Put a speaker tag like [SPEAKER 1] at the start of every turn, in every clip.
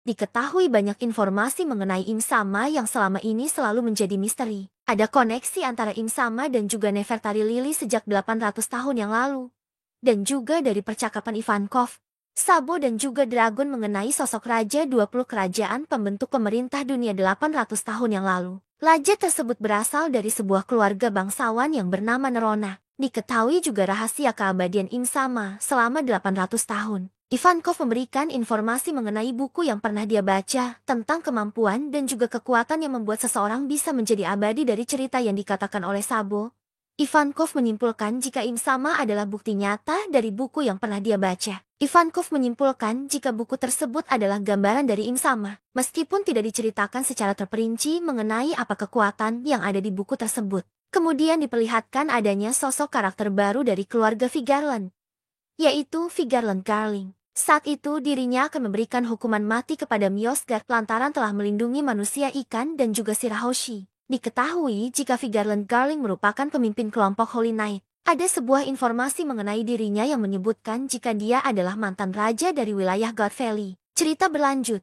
[SPEAKER 1] Diketahui banyak informasi mengenai Im Sama yang selama ini selalu menjadi misteri. Ada koneksi antara Im Sama dan juga Nefertari Lili sejak 800 tahun yang lalu. Dan juga dari percakapan Ivankov, Sabo dan juga Dragon mengenai sosok Raja 20 Kerajaan pembentuk pemerintah dunia 800 tahun yang lalu. Raja tersebut berasal dari sebuah keluarga bangsawan yang bernama Nerona. Diketahui juga rahasia keabadian Im Sama selama 800 tahun. Ivankov memberikan informasi mengenai buku yang pernah dia baca tentang kemampuan dan juga kekuatan yang membuat seseorang bisa menjadi abadi dari cerita yang dikatakan oleh Sabo. Ivankov menyimpulkan jika Im Sama adalah bukti nyata dari buku yang pernah dia baca. Ivankov menyimpulkan jika buku tersebut adalah gambaran dari Im Sama, meskipun tidak diceritakan secara terperinci mengenai apa kekuatan yang ada di buku tersebut. Kemudian diperlihatkan adanya sosok karakter baru dari keluarga Vigarland, yaitu Vigarland Garling. Saat itu dirinya akan memberikan hukuman mati kepada Myosgard lantaran telah melindungi manusia ikan dan juga Shirahoshi. Diketahui jika Vigarland Garling merupakan pemimpin kelompok Holy Knight. Ada sebuah informasi mengenai dirinya yang menyebutkan jika dia adalah mantan raja dari wilayah God Valley. Cerita berlanjut.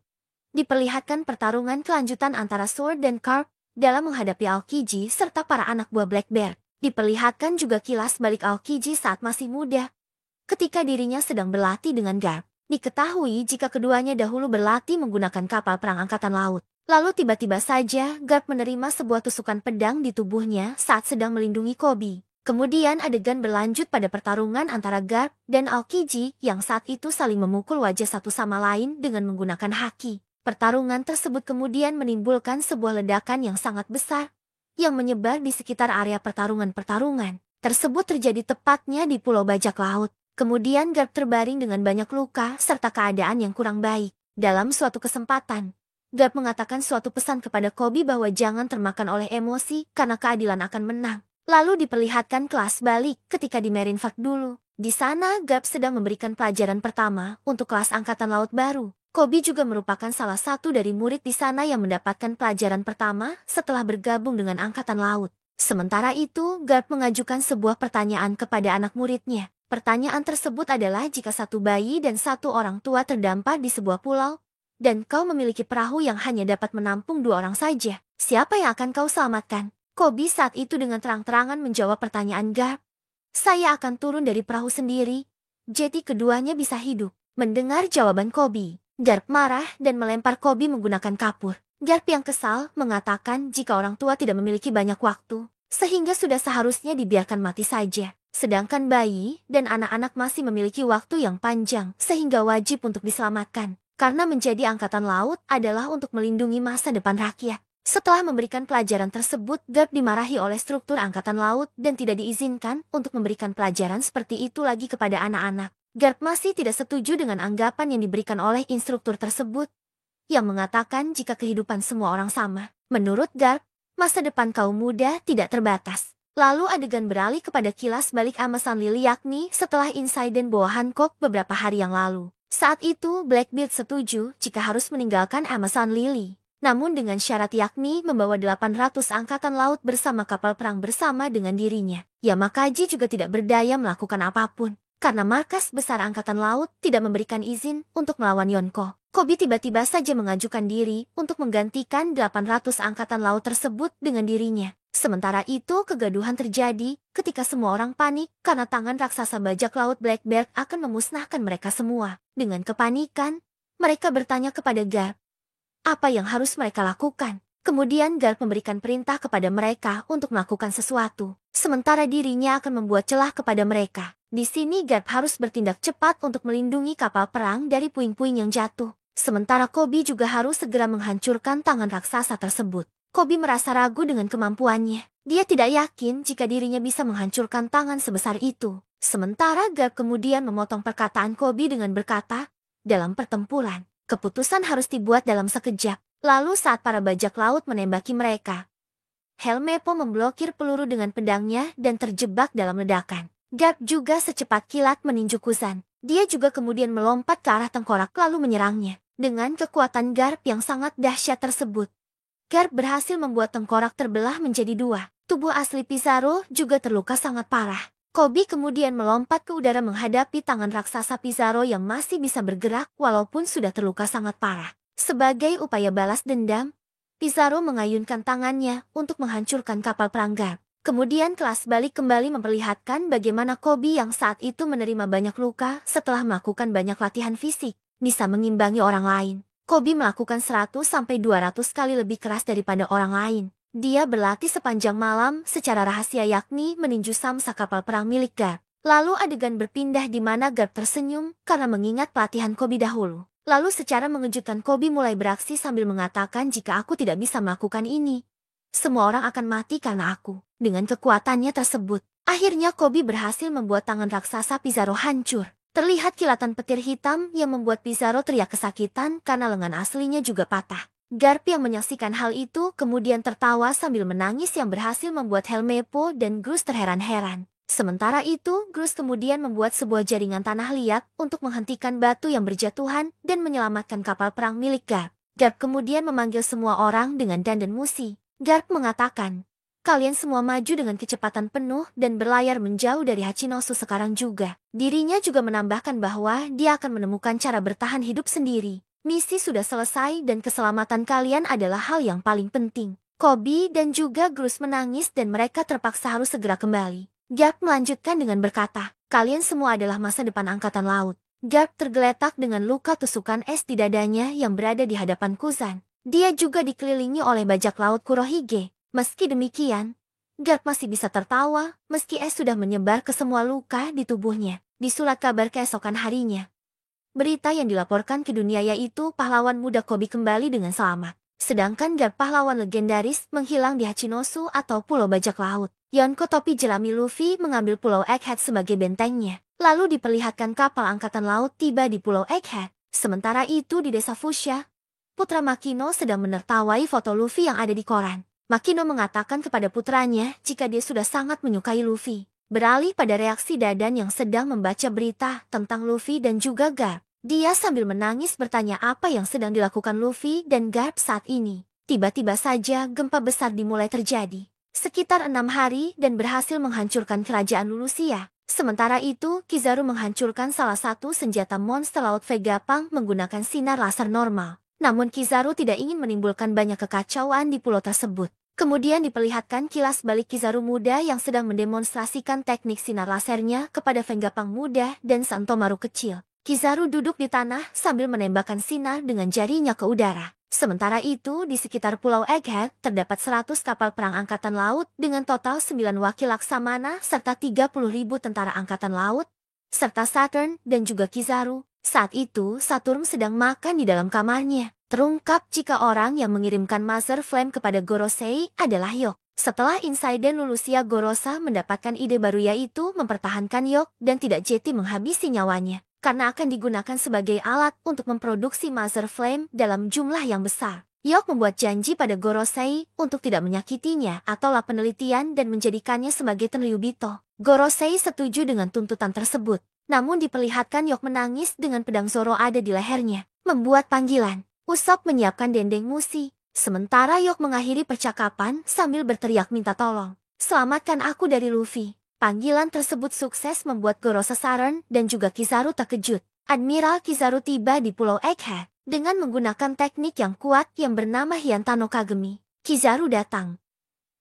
[SPEAKER 1] Diperlihatkan pertarungan kelanjutan antara Sword dan Carp dalam menghadapi Aokiji serta para anak buah Black Bear. Diperlihatkan juga kilas balik Aokiji saat masih muda, ketika dirinya sedang berlatih dengan Garp. Diketahui jika keduanya dahulu berlatih menggunakan kapal perang angkatan laut. Lalu tiba-tiba saja Garp menerima sebuah tusukan pedang di tubuhnya saat sedang melindungi Koby. Kemudian adegan berlanjut pada pertarungan antara Garp dan Aokiji yang saat itu saling memukul wajah satu sama lain dengan menggunakan haki. Pertarungan tersebut kemudian menimbulkan sebuah ledakan yang sangat besar yang menyebar di sekitar area pertarungan tersebut terjadi tepatnya di Pulau Bajak Laut. Kemudian Garp terbaring dengan banyak luka serta keadaan yang kurang baik. Dalam suatu kesempatan, Garp mengatakan suatu pesan kepada Koby bahwa jangan termakan oleh emosi karena keadilan akan menang. Lalu diperlihatkan kelas balik ketika di Marineford dulu. Di sana Garp sedang memberikan pelajaran pertama untuk kelas angkatan laut baru. Koby juga merupakan salah satu dari murid di sana yang mendapatkan pelajaran pertama setelah bergabung dengan angkatan laut. Sementara itu, Garp mengajukan sebuah pertanyaan kepada anak muridnya. Pertanyaan tersebut adalah jika satu bayi dan satu orang tua terdampar di sebuah pulau, dan kau memiliki perahu yang hanya dapat menampung 2 orang saja, siapa yang akan kau selamatkan? Koby saat itu dengan terang-terangan menjawab pertanyaan Garp. Saya akan turun dari perahu sendiri, jadi keduanya bisa hidup. Mendengar jawaban Koby, Garp marah dan melempar Koby menggunakan kapur. Garp yang kesal mengatakan jika orang tua tidak memiliki banyak waktu, sehingga sudah seharusnya dibiarkan mati saja. Sedangkan bayi dan anak-anak masih memiliki waktu yang panjang sehingga wajib untuk diselamatkan. Karena menjadi angkatan laut adalah untuk melindungi masa depan rakyat. Setelah memberikan pelajaran tersebut, Garp dimarahi oleh struktur angkatan laut dan tidak diizinkan untuk memberikan pelajaran seperti itu lagi kepada anak-anak. Garp masih tidak setuju dengan anggapan yang diberikan oleh instruktur tersebut, yang mengatakan jika kehidupan semua orang sama. Menurut Garp, masa depan kaum muda tidak terbatas. Lalu adegan beralih kepada kilas balik Amazon Lily yakni setelah insiden Boa Hancock beberapa hari yang lalu. Saat itu Blackbeard setuju jika harus meninggalkan Amazon Lily. Namun dengan syarat yakni membawa 800 angkatan laut bersama kapal perang bersama dengan dirinya. Yamakaji juga tidak berdaya melakukan apapun, karena markas besar angkatan laut tidak memberikan izin untuk melawan Yonko. Koby tiba-tiba saja mengajukan diri untuk menggantikan 800 angkatan laut tersebut dengan dirinya. Sementara itu kegaduhan terjadi ketika semua orang panik karena tangan raksasa bajak laut Blackbeard akan memusnahkan mereka semua. Dengan kepanikan, mereka bertanya kepada Garp, apa yang harus mereka lakukan? Kemudian Garp memberikan perintah kepada mereka untuk melakukan sesuatu. Sementara dirinya akan membuat celah kepada mereka. Di sini Garp harus bertindak cepat untuk melindungi kapal perang dari puing-puing yang jatuh. Sementara Koby juga harus segera menghancurkan tangan raksasa tersebut. Koby merasa ragu dengan kemampuannya. Dia tidak yakin jika dirinya bisa menghancurkan tangan sebesar itu. Sementara Garp kemudian memotong perkataan Koby dengan berkata, dalam pertempuran, keputusan harus dibuat dalam sekejap. Lalu saat para bajak laut menembaki mereka, Helmeppo memblokir peluru dengan pedangnya dan terjebak dalam ledakan. Garp juga secepat kilat meninju Kuzan. Dia juga kemudian melompat ke arah tengkorak lalu menyerangnya. Dengan kekuatan Garp yang sangat dahsyat tersebut, Garp berhasil membuat tengkorak terbelah menjadi 2. Tubuh asli Pizarro juga terluka sangat parah. Koby kemudian melompat ke udara menghadapi tangan raksasa Pizarro yang masih bisa bergerak walaupun sudah terluka sangat parah. Sebagai upaya balas dendam, Pizarro mengayunkan tangannya untuk menghancurkan kapal perang Garp. Kemudian kelas balik kembali memperlihatkan bagaimana Kobe yang saat itu menerima banyak luka setelah melakukan banyak latihan fisik, bisa mengimbangi orang lain. Kobe melakukan 100-200 kali lebih keras daripada orang lain. Dia berlatih sepanjang malam secara rahasia yakni meninju samsa kapal perang milik Garp. Lalu adegan berpindah di mana Garp tersenyum karena mengingat pelatihan Kobe dahulu. Lalu secara mengejutkan Kobe mulai beraksi sambil mengatakan jika aku tidak bisa melakukan ini, semua orang akan mati karena aku. Dengan kekuatannya tersebut, akhirnya Kobe berhasil membuat tangan raksasa Pizarro hancur. Terlihat kilatan petir hitam yang membuat Pizarro teriak kesakitan karena lengan aslinya juga patah. Garp yang menyaksikan hal itu kemudian tertawa sambil menangis yang berhasil membuat Helmeppo dan Grus terheran-heran. Sementara itu, Grus kemudian membuat sebuah jaringan tanah liat untuk menghentikan batu yang berjatuhan dan menyelamatkan kapal perang milik Garp. Garp kemudian memanggil semua orang dengan dandan musi. Garp mengatakan, kalian semua maju dengan kecepatan penuh dan berlayar menjauh dari Hachinosu sekarang juga. Dirinya juga menambahkan bahwa dia akan menemukan cara bertahan hidup sendiri. Misi sudah selesai dan keselamatan kalian adalah hal yang paling penting. Kobe dan juga Grus menangis dan mereka terpaksa harus segera kembali. Garp melanjutkan dengan berkata, kalian semua adalah masa depan angkatan laut. Garp tergeletak dengan luka tusukan es di dadanya yang berada di hadapan Kuzan. Dia juga dikelilingi oleh bajak laut Kurohige. Meski demikian, Garp masih bisa tertawa meski es sudah menyebar ke semua luka di tubuhnya. Di surat kabar keesokan harinya, berita yang dilaporkan ke dunia yaitu pahlawan muda Kobe kembali dengan selamat. Sedangkan Garp pahlawan legendaris menghilang di Hachinosu atau Pulau Bajak Laut. Yonko topi jerami Luffy mengambil Pulau Egghead sebagai bentengnya. Lalu diperlihatkan kapal angkatan laut tiba di Pulau Egghead. Sementara itu di desa Fushia, putra Makino sedang menertawai foto Luffy yang ada di koran. Makino mengatakan kepada putranya jika dia sudah sangat menyukai Luffy. Beralih pada reaksi Dadan yang sedang membaca berita tentang Luffy dan juga Garp. Dia sambil menangis bertanya apa yang sedang dilakukan Luffy dan Garp saat ini. Tiba-tiba saja gempa besar dimulai terjadi. Sekitar 6 hari dan berhasil menghancurkan kerajaan Lulusia. Sementara itu, Kizaru menghancurkan salah satu senjata monster laut Vegapunk menggunakan sinar laser normal. Namun Kizaru tidak ingin menimbulkan banyak kekacauan di pulau tersebut. Kemudian diperlihatkan kilas balik Kizaru muda yang sedang mendemonstrasikan teknik sinar lasernya kepada Vegapunk muda dan Santomaru kecil. Kizaru duduk di tanah sambil menembakkan sinar dengan jarinya ke udara. Sementara itu, di sekitar Pulau Egghead terdapat 100 kapal perang angkatan laut dengan total 9 wakil laksamana serta 30.000 tentara angkatan laut, serta Saturn dan juga Kizaru. Saat itu, Saturn sedang makan di dalam kamarnya. Terungkap jika orang yang mengirimkan Mother Flame kepada Gorosei adalah Yok. Setelah insiden Lulusia Gorosa mendapatkan ide baru yaitu mempertahankan Yok dan tidak jeti menghabisi nyawanya. Karena akan digunakan sebagai alat untuk memproduksi Mother Flame dalam jumlah yang besar. Yok membuat janji pada Gorosei untuk tidak menyakitinya atau penelitian dan menjadikannya sebagai Tenryubito. Gorosei setuju dengan tuntutan tersebut. Namun diperlihatkan Yok menangis dengan pedang Zoro ada di lehernya. Membuat panggilan. Usopp menyiapkan dendeng musi. Sementara Yok mengakhiri percakapan sambil berteriak minta tolong. Selamatkan aku dari Luffy. Panggilan tersebut sukses membuat Gorosa Saturn dan juga Kizaru terkejut. Admiral Kizaru tiba di Pulau Egghead dengan menggunakan teknik yang kuat yang bernama Hyantano Kagemi. Kizaru datang.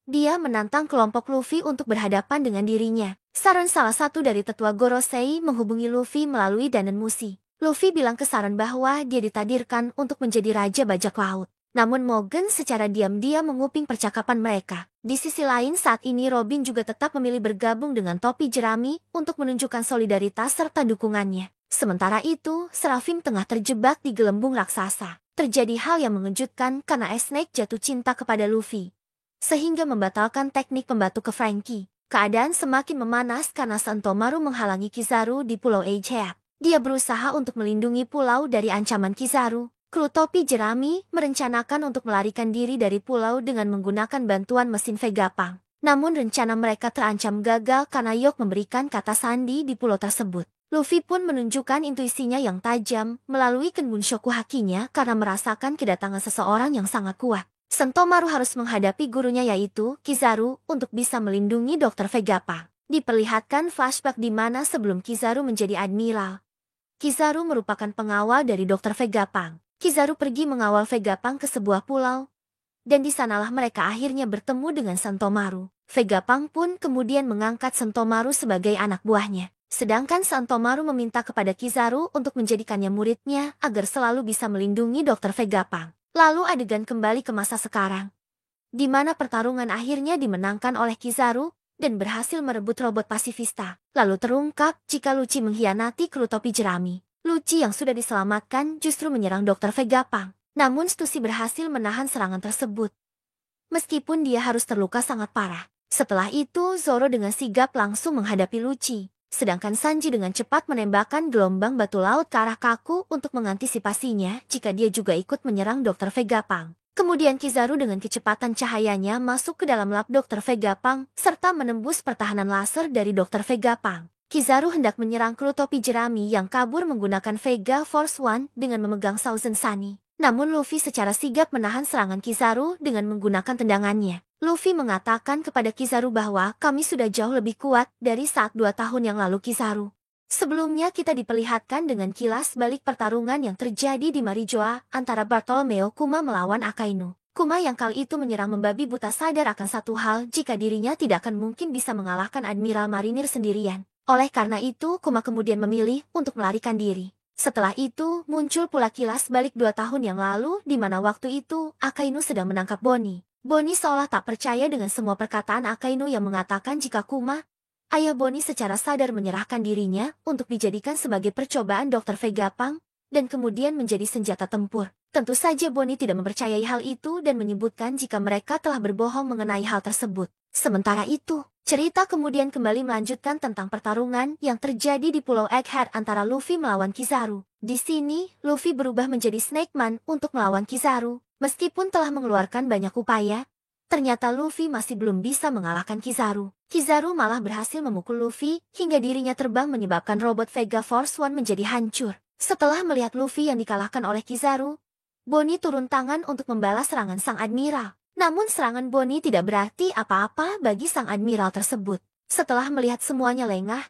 [SPEAKER 1] Dia menantang kelompok Luffy untuk berhadapan dengan dirinya. Saturn salah satu dari tetua Gorosei menghubungi Luffy melalui Danen Musi. Luffy bilang ke Saturn bahwa dia ditadirkan untuk menjadi Raja Bajak Laut. Namun Morgan secara diam-diam menguping percakapan mereka. Di sisi lain saat ini Robin juga tetap memilih bergabung dengan topi jerami untuk menunjukkan solidaritas serta dukungannya. Sementara itu, Seraphim tengah terjebak di gelembung raksasa. Terjadi hal yang mengejutkan karena Snake jatuh cinta kepada Luffy, sehingga membatalkan teknik pembatu ke Franky. Keadaan semakin memanas karena Santomaru menghalangi Kizaru di Pulau Egghead. Dia berusaha untuk melindungi pulau dari ancaman Kizaru. Kru topi jerami merencanakan untuk melarikan diri dari pulau dengan menggunakan bantuan mesin Vegapunk. Namun rencana mereka terancam gagal karena Yok memberikan kata sandi di pulau tersebut. Luffy pun menunjukkan intuisinya yang tajam melalui Kenbunshoku Hakinya karena merasakan kedatangan seseorang yang sangat kuat. Sentomaru harus menghadapi gurunya yaitu Kizaru untuk bisa melindungi Dr. Vegapunk. Diperlihatkan flashback di mana sebelum Kizaru menjadi admiral, Kizaru merupakan pengawal dari Dr. Vegapunk. Kizaru pergi mengawal Vegapunk ke sebuah pulau, dan di sanalah mereka akhirnya bertemu dengan Sentomaru. Vegapunk pun kemudian mengangkat Sentomaru sebagai anak buahnya. Sedangkan Sentomaru meminta kepada Kizaru untuk menjadikannya muridnya agar selalu bisa melindungi Dr. Vegapunk. Lalu adegan kembali ke masa sekarang, di mana pertarungan akhirnya dimenangkan oleh Kizaru dan berhasil merebut robot pasifista. Lalu terungkap jika Lucci mengkhianati kru topi jerami. Lucci yang sudah diselamatkan justru menyerang Dr. Vegapunk. Namun Stussy berhasil menahan serangan tersebut, meskipun dia harus terluka sangat parah. Setelah itu Zoro dengan sigap langsung menghadapi Lucci. Sedangkan Sanji dengan cepat menembakkan gelombang batu laut ke arah Kaku untuk mengantisipasinya jika dia juga ikut menyerang Dr. Vegapunk. Kemudian Kizaru dengan kecepatan cahayanya masuk ke dalam lab Dr. Vegapunk serta menembus pertahanan laser dari Dr. Vegapunk. Kizaru hendak menyerang kru topi jerami yang kabur menggunakan Vega Force One dengan memegang Thousand Sunny. Namun Luffy secara sigap menahan serangan Kizaru dengan menggunakan tendangannya. Luffy mengatakan kepada Kizaru bahwa kami sudah jauh lebih kuat dari saat 2 tahun yang lalu Kizaru. Sebelumnya kita diperlihatkan dengan kilas balik pertarungan yang terjadi di Marijoa antara Bartolomeo Kuma melawan Akainu. Kuma yang kali itu menyerang membabi buta sadar akan satu hal jika dirinya tidak akan mungkin bisa mengalahkan Admiral Marinir sendirian. Oleh karena itu Kuma kemudian memilih untuk melarikan diri. Setelah itu muncul pula kilas balik 2 tahun yang lalu di mana waktu itu Akainu sedang menangkap Bonnie. Bonnie seolah tak percaya dengan semua perkataan Akainu yang mengatakan jika Kuma, ayah Bonnie secara sadar menyerahkan dirinya untuk dijadikan sebagai percobaan Dr. Vegapunk dan kemudian menjadi senjata tempur. Tentu saja Bonnie tidak mempercayai hal itu dan menyebutkan jika mereka telah berbohong mengenai hal tersebut. Sementara itu, cerita kemudian kembali melanjutkan tentang pertarungan yang terjadi di Pulau Egghead antara Luffy melawan Kizaru. Di sini, Luffy berubah menjadi Snake Man untuk melawan Kizaru. Meskipun telah mengeluarkan banyak upaya, ternyata Luffy masih belum bisa mengalahkan Kizaru. Kizaru malah berhasil memukul Luffy hingga dirinya terbang menyebabkan robot Vega Force One menjadi hancur. Setelah melihat Luffy yang dikalahkan oleh Kizaru, Bonnie turun tangan untuk membalas serangan Sang Admiral. Namun serangan Bonnie tidak berarti apa-apa bagi Sang Admiral tersebut. Setelah melihat semuanya lengah,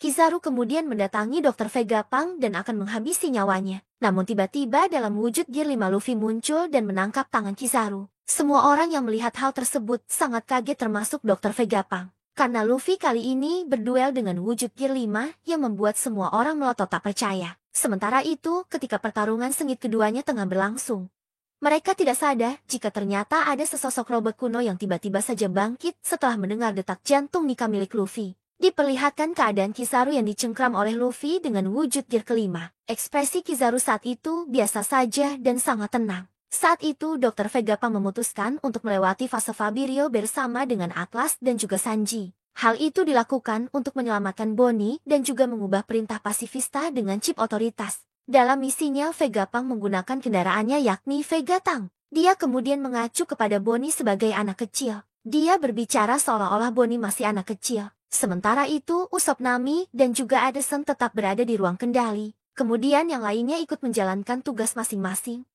[SPEAKER 1] Kizaru kemudian mendatangi Dr. Vegapunk dan akan menghabisi nyawanya. Namun tiba-tiba dalam wujud Gear 5 Luffy muncul dan menangkap tangan Kizaru. Semua orang yang melihat hal tersebut sangat kaget termasuk Dr. Vegapunk. Karena Luffy kali ini berduel dengan wujud Gear 5 yang membuat semua orang melotot tak percaya. Sementara itu ketika pertarungan sengit keduanya tengah berlangsung, mereka tidak sadar jika ternyata ada sesosok robot kuno yang tiba-tiba saja bangkit setelah mendengar detak jantung Nika milik Luffy. Diperlihatkan keadaan Kizaru yang dicengkram oleh Luffy dengan wujud Gear kelima. Ekspresi Kizaru saat itu biasa saja dan sangat tenang. Saat itu Dr. Vegapunk memutuskan untuk melewati fase Fabirio bersama dengan Atlas dan juga Sanji. Hal itu dilakukan untuk menyelamatkan Bonnie dan juga mengubah perintah pasifista dengan chip otoritas. Dalam misinya Vegapunk menggunakan kendaraannya yakni Vega Tank. Dia kemudian mengacu kepada Bonnie sebagai anak kecil. Dia berbicara seolah-olah Bonnie masih anak kecil. Sementara itu Usopp, Nami, dan juga Addison tetap berada di ruang kendali. Kemudian yang lainnya ikut menjalankan tugas masing-masing,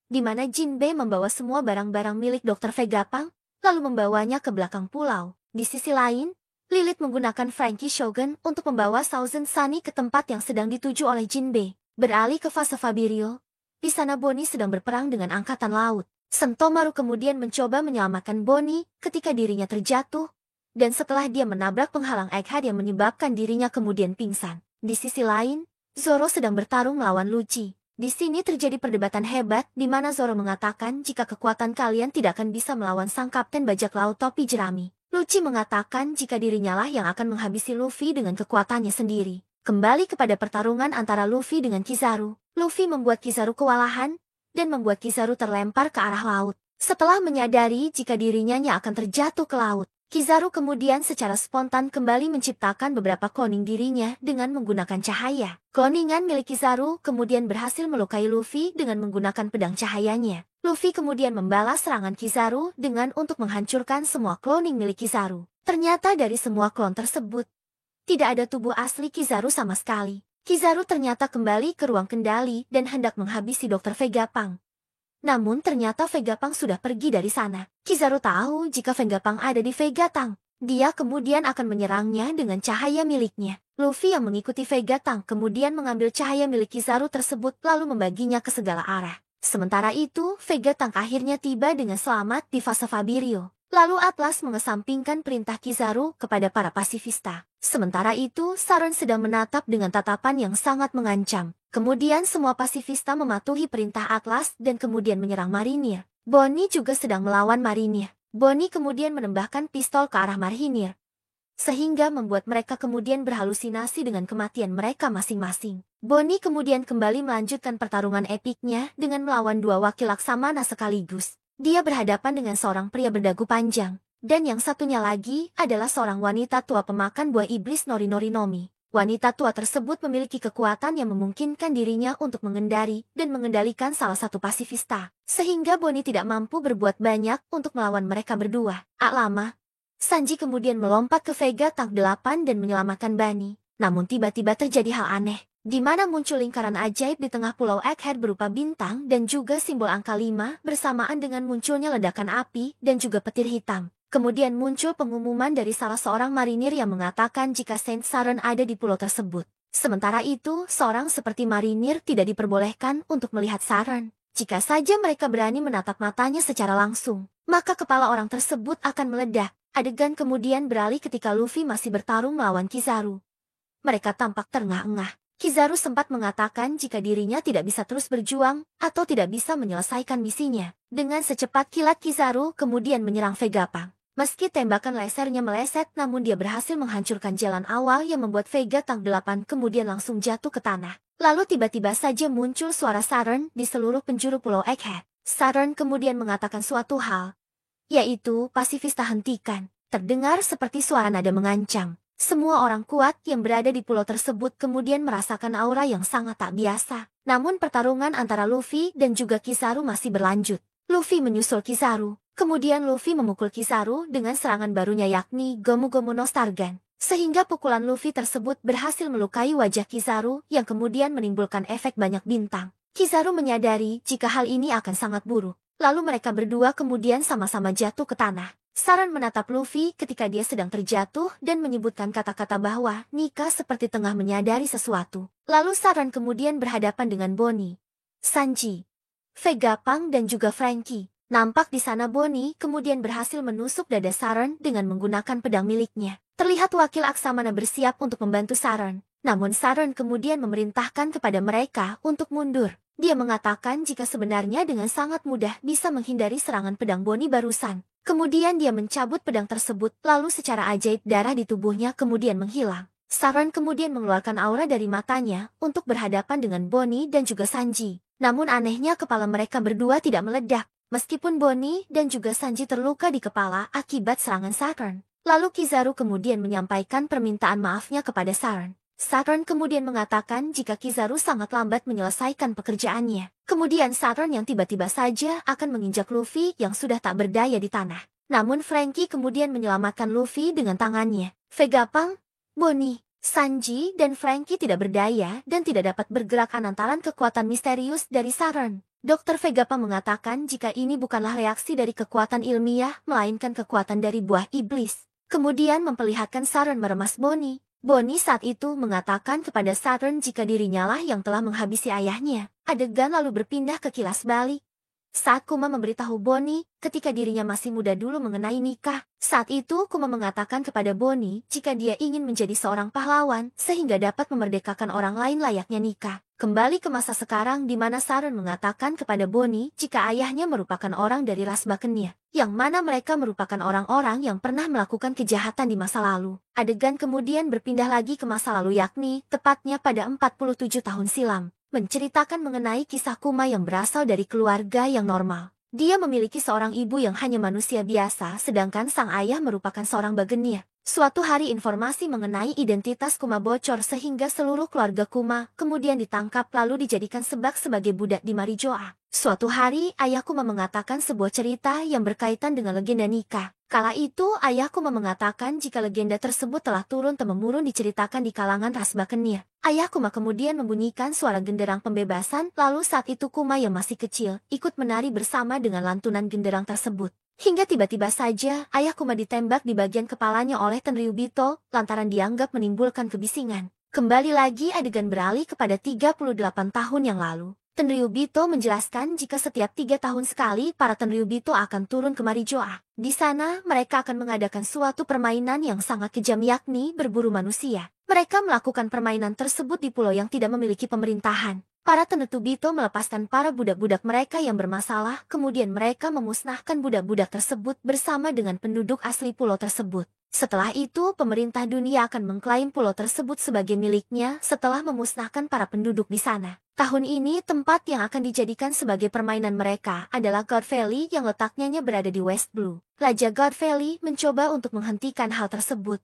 [SPEAKER 1] di mana Jinbe membawa semua barang-barang milik Dr. Vegapunk, lalu membawanya ke belakang pulau. Di sisi lain, Lilith menggunakan Franky Shogun untuk membawa Thousand Sunny ke tempat yang sedang dituju oleh Jinbe. Beralih ke fase Fabirio, di sana Bonnie sedang berperang dengan angkatan laut. Sentomaru kemudian mencoba menyelamatkan Bonnie ketika dirinya terjatuh, dan setelah dia menabrak penghalang Egghead yang menyebabkan dirinya kemudian pingsan. Di sisi lain, Zoro sedang bertarung melawan Lucci. Di sini terjadi perdebatan hebat di mana Zoro mengatakan jika kekuatan kalian tidak akan bisa melawan sang kapten bajak laut topi jerami. Lucci mengatakan jika dirinya lah yang akan menghabisi Luffy dengan kekuatannya sendiri. Kembali kepada pertarungan antara Luffy dengan Kizaru. Luffy membuat Kizaru kewalahan dan membuat Kizaru terlempar ke arah laut. Setelah menyadari jika dirinya akan terjatuh ke laut, Kizaru kemudian secara spontan kembali menciptakan beberapa cloning dirinya dengan menggunakan cahaya. Cloningan milik Kizaru kemudian berhasil melukai Luffy dengan menggunakan pedang cahayanya. Luffy kemudian membalas serangan Kizaru dengan untuk menghancurkan semua cloning milik Kizaru. Ternyata dari semua klon tersebut, tidak ada tubuh asli Kizaru sama sekali. Kizaru ternyata kembali ke ruang kendali dan hendak menghabisi Dr. Vegapunk. Namun ternyata Vegapunk sudah pergi dari sana. Kizaru tahu jika Vegapunk ada di Vegapunk. Dia kemudian akan menyerangnya dengan cahaya miliknya. Luffy yang mengikuti Vegapunk kemudian mengambil cahaya milik Kizaru tersebut lalu membaginya ke segala arah. Sementara itu, Vegetang akhirnya tiba dengan selamat di fase Fabirio. Lalu Atlas mengesampingkan perintah Kizaru kepada para pasifista. Sementara itu, Saron sedang menatap dengan tatapan yang sangat mengancam. Kemudian semua pasifista mematuhi perintah Atlas dan kemudian menyerang marinir. Bonnie juga sedang melawan marinir. Bonnie kemudian menembakkan pistol ke arah marinir, sehingga membuat mereka kemudian berhalusinasi dengan kematian mereka masing-masing. Bonnie kemudian kembali melanjutkan pertarungan epiknya dengan melawan dua wakil Laksamana sekaligus. Dia berhadapan dengan seorang pria berdagu panjang, dan yang satunya lagi adalah seorang wanita tua pemakan buah iblis Nori-Nori-Nomi. Wanita tua tersebut memiliki kekuatan yang memungkinkan dirinya untuk mengendari dan mengendalikan salah satu pasifista, sehingga Bonnie tidak mampu berbuat banyak untuk melawan mereka berdua. Lama, Sanji kemudian melompat ke Vega Tank 8 dan menyelamatkan Bunny. Namun tiba-tiba terjadi hal aneh, di mana muncul lingkaran ajaib di tengah pulau Egghead berupa bintang dan juga simbol angka 5 bersamaan dengan munculnya ledakan api dan juga petir hitam. Kemudian muncul pengumuman dari salah seorang marinir yang mengatakan jika Saint Saron ada di pulau tersebut. Sementara itu, seorang seperti marinir tidak diperbolehkan untuk melihat Saron. Jika saja mereka berani menatap matanya secara langsung, maka kepala orang tersebut akan meledak. Adegan kemudian beralih ketika Luffy masih bertarung melawan Kizaru. Mereka tampak terengah-engah. Kizaru sempat mengatakan jika dirinya tidak bisa terus berjuang atau tidak bisa menyelesaikan misinya. Dengan secepat kilat Kizaru kemudian menyerang Vegapunk. Meski tembakan lasernya meleset, namun dia berhasil menghancurkan jalan awal yang membuat Vega Tank 8 kemudian langsung jatuh ke tanah. Lalu tiba-tiba saja muncul suara Saron di seluruh penjuru pulau Egghead. Saron kemudian mengatakan suatu hal, yaitu pasifista hentikan. Terdengar seperti suara nada mengancam. Semua orang kuat yang berada di pulau tersebut kemudian merasakan aura yang sangat tak biasa. Namun pertarungan antara Luffy dan juga Kizaru masih berlanjut. Luffy menyusul Kizaru. Kemudian Luffy memukul Kizaru dengan serangan barunya yakni Gomu Gomu no Stargan. Sehingga pukulan Luffy tersebut berhasil melukai wajah Kizaru yang kemudian menimbulkan efek banyak bintang. Kizaru menyadari jika hal ini akan sangat buruk. Lalu mereka berdua kemudian sama-sama jatuh ke tanah. Saron menatap Luffy ketika dia sedang terjatuh dan menyebutkan kata-kata bahwa Nika seperti tengah menyadari sesuatu. Lalu Saron kemudian berhadapan dengan Bonnie, Sanji, Vegapunk dan juga Franky. Nampak di sana Bonnie kemudian berhasil menusuk dada Saron dengan menggunakan pedang miliknya. Terlihat wakil Aksamana bersiap untuk membantu Saron. Namun Saron kemudian memerintahkan kepada mereka untuk mundur. Dia mengatakan jika sebenarnya dengan sangat mudah bisa menghindari serangan pedang Bonnie barusan. Kemudian dia mencabut pedang tersebut, lalu secara ajaib darah di tubuhnya kemudian menghilang. Saron kemudian mengeluarkan aura dari matanya untuk berhadapan dengan Bonnie dan juga Sanji. Namun anehnya kepala mereka berdua tidak meledak, meskipun Bonnie dan juga Sanji terluka di kepala akibat serangan Saron. Lalu Kizaru kemudian menyampaikan permintaan maafnya kepada Saron. Saron kemudian mengatakan jika Kizaru sangat lambat menyelesaikan pekerjaannya. Kemudian Saron yang tiba-tiba saja akan menginjak Luffy yang sudah tak berdaya di tanah. Namun Franky kemudian menyelamatkan Luffy dengan tangannya. Vegapunk, Bonnie, Sanji dan Franky tidak berdaya dan tidak dapat bergerak lantaran kekuatan misterius dari Saron. Dr. Vegapunk mengatakan jika ini bukanlah reaksi dari kekuatan ilmiah, melainkan kekuatan dari buah iblis. Kemudian memperlihatkan Saron meremas Bonnie. Bonnie saat itu mengatakan kepada Saron jika dirinya lah yang telah menghabisi ayahnya. Adegan lalu berpindah ke kilas balik. Saat Kuma memberitahu Bonnie ketika dirinya masih muda dulu mengenai nikah. Saat itu Kuma mengatakan kepada Bonnie jika dia ingin menjadi seorang pahlawan sehingga dapat memerdekakan orang lain layaknya nikah. Kembali ke masa sekarang di mana Saron mengatakan kepada Bonnie jika ayahnya merupakan orang dari ras Bakenir, yang mana mereka merupakan orang-orang yang pernah melakukan kejahatan di masa lalu. Adegan kemudian berpindah lagi ke masa lalu yakni tepatnya pada 47 tahun silam, menceritakan mengenai kisah Kuma yang berasal dari keluarga yang normal. Dia memiliki seorang ibu yang hanya manusia biasa sedangkan sang ayah merupakan seorang Bakenir. Suatu hari informasi mengenai identitas Kuma bocor sehingga seluruh keluarga Kuma kemudian ditangkap lalu dijadikan sebagai budak di Marijoa. Suatu hari ayah Kuma mengatakan sebuah cerita yang berkaitan dengan legenda nikah. Kala itu ayah Kuma mengatakan jika legenda tersebut telah turun-temurun diceritakan di kalangan ras Bakenir. Ayah Kuma kemudian membunyikan suara genderang pembebasan, lalu saat itu Kuma yang masih kecil ikut menari bersama dengan lantunan genderang tersebut. Hingga tiba-tiba saja ayah Kuma ditembak di bagian kepalanya oleh Tenryubito lantaran dianggap menimbulkan kebisingan. Kembali lagi adegan beralih kepada 38 tahun yang lalu. Tenryubito menjelaskan jika setiap 3 tahun sekali para Tenryubito akan turun ke Marijoa. Di sana, mereka akan mengadakan suatu permainan yang sangat kejam yakni berburu manusia. Mereka melakukan permainan tersebut di pulau yang tidak memiliki pemerintahan. Para Tenryubito melepaskan para budak-budak mereka yang bermasalah, kemudian mereka memusnahkan budak-budak tersebut bersama dengan penduduk asli pulau tersebut. Setelah itu, pemerintah dunia akan mengklaim pulau tersebut sebagai miliknya setelah memusnahkan para penduduk di sana. Tahun ini, tempat yang akan dijadikan sebagai permainan mereka adalah God Valley yang letaknya berada di West Blue. Raja God Valley mencoba untuk menghentikan hal tersebut.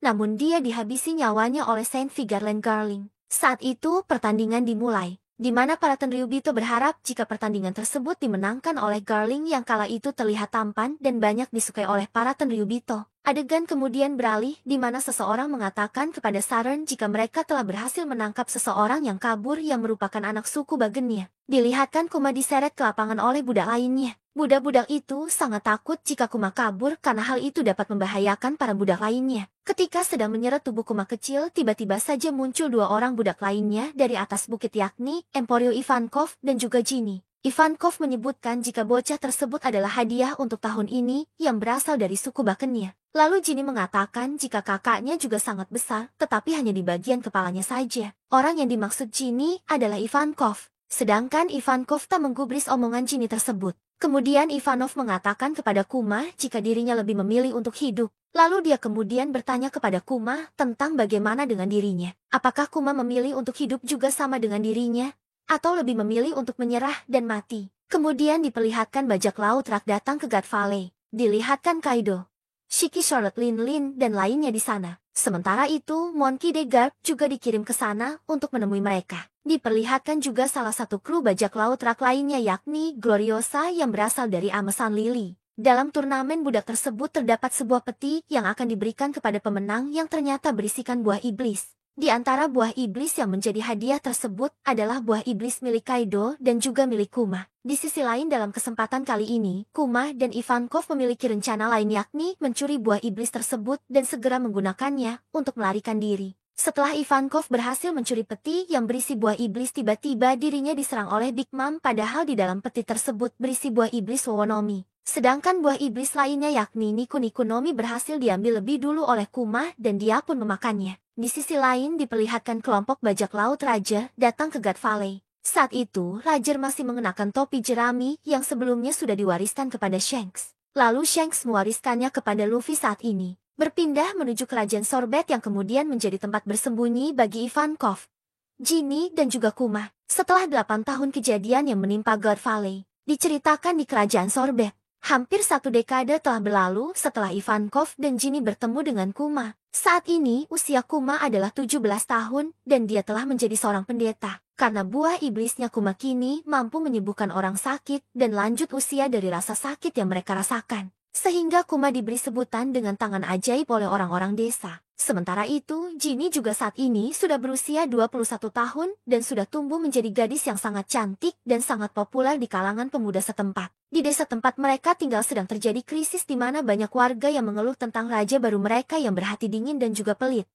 [SPEAKER 1] Namun dia dihabisi nyawanya oleh Saint Vigarland Garling. Saat itu, pertandingan dimulai, di mana para Tenryubito berharap jika pertandingan tersebut dimenangkan oleh Garling yang kala itu terlihat tampan dan banyak disukai oleh para Tenryubito. Adegan kemudian beralih di mana seseorang mengatakan kepada Saturn jika mereka telah berhasil menangkap seseorang yang kabur yang merupakan anak suku Bagenia. Dilihatkan Kuma diseret ke lapangan oleh budak lainnya. Budak-budak itu sangat takut jika Kuma kabur karena hal itu dapat membahayakan para budak lainnya. Ketika sedang menyeret tubuh Kuma kecil, tiba-tiba saja muncul 2 orang budak lainnya dari atas bukit yakni Emporio Ivankov dan juga Ginny. Ivankov menyebutkan jika bocah tersebut adalah hadiah untuk tahun ini yang berasal dari suku Bagenia. Lalu Ginny mengatakan jika kakaknya juga sangat besar, tetapi hanya di bagian kepalanya saja. Orang yang dimaksud Ginny adalah Ivankov. Sedangkan Ivankov tak menggubris omongan Ginny tersebut. Kemudian Ivanov mengatakan kepada Kuma jika dirinya lebih memilih untuk hidup. Lalu dia kemudian bertanya kepada Kuma tentang bagaimana dengan dirinya. Apakah Kuma memilih untuk hidup juga sama dengan dirinya? Atau lebih memilih untuk menyerah dan mati? Kemudian diperlihatkan bajak laut rak datang ke God Valley. Dilihatkan Kaido, Shiki, Charlotte, Lin, dan lainnya di sana. Sementara itu, Monkey D. Garp juga dikirim ke sana untuk menemui mereka. Diperlihatkan juga salah satu kru bajak laut rak lainnya yakni Gloriosa yang berasal dari Amesan Lily. Dalam turnamen budak tersebut terdapat sebuah peti yang akan diberikan kepada pemenang yang ternyata berisikan buah iblis. Di antara buah iblis yang menjadi hadiah tersebut adalah buah iblis milik Kaido dan juga milik Kuma. Di sisi lain dalam kesempatan kali ini, Kuma dan Ivankov memiliki rencana lain yakni mencuri buah iblis tersebut dan segera menggunakannya untuk melarikan diri. Setelah Ivankov berhasil mencuri peti yang berisi buah iblis, tiba-tiba dirinya diserang oleh Big Mom padahal di dalam peti tersebut berisi buah iblis Wowonomi. Sedangkan buah iblis lainnya yakni Niku Nomi berhasil diambil lebih dulu oleh Kuma dan dia pun memakannya. Di sisi lain diperlihatkan kelompok bajak laut Raja datang ke God Valley. Saat itu, Roger masih mengenakan topi jerami yang sebelumnya sudah diwariskan kepada Shanks. Lalu Shanks mewariskannya kepada Luffy saat ini. Berpindah menuju kerajaan Sorbet yang kemudian menjadi tempat bersembunyi bagi Ivankov, Ginny, dan juga Kuma. Setelah 8 tahun kejadian yang menimpa God Valley, diceritakan di kerajaan Sorbet. Hampir 1 dekade telah berlalu setelah Ivankov dan Ginny bertemu dengan Kuma. Saat ini usia Kuma adalah 17 tahun dan dia telah menjadi seorang pendeta. Karena buah iblisnya Kuma kini mampu menyembuhkan orang sakit dan lanjut usia dari rasa sakit yang mereka rasakan. Sehingga Kuma diberi sebutan dengan tangan ajaib oleh orang-orang desa. Sementara itu, Ginny juga saat ini sudah berusia 21 tahun dan sudah tumbuh menjadi gadis yang sangat cantik dan sangat populer di kalangan pemuda setempat. Di desa tempat mereka tinggal sedang terjadi krisis di mana banyak warga yang mengeluh tentang raja baru mereka yang berhati dingin dan juga pelit.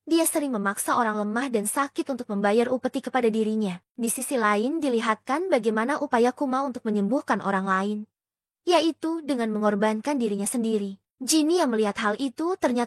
[SPEAKER 1] Dia sering memaksa orang lemah dan sakit untuk membayar upeti kepada dirinya. Di sisi lain dilihatkan bagaimana upaya Kuma untuk menyembuhkan orang lain, yaitu dengan mengorbankan dirinya sendiri. Ginny yang melihat hal itu ternyata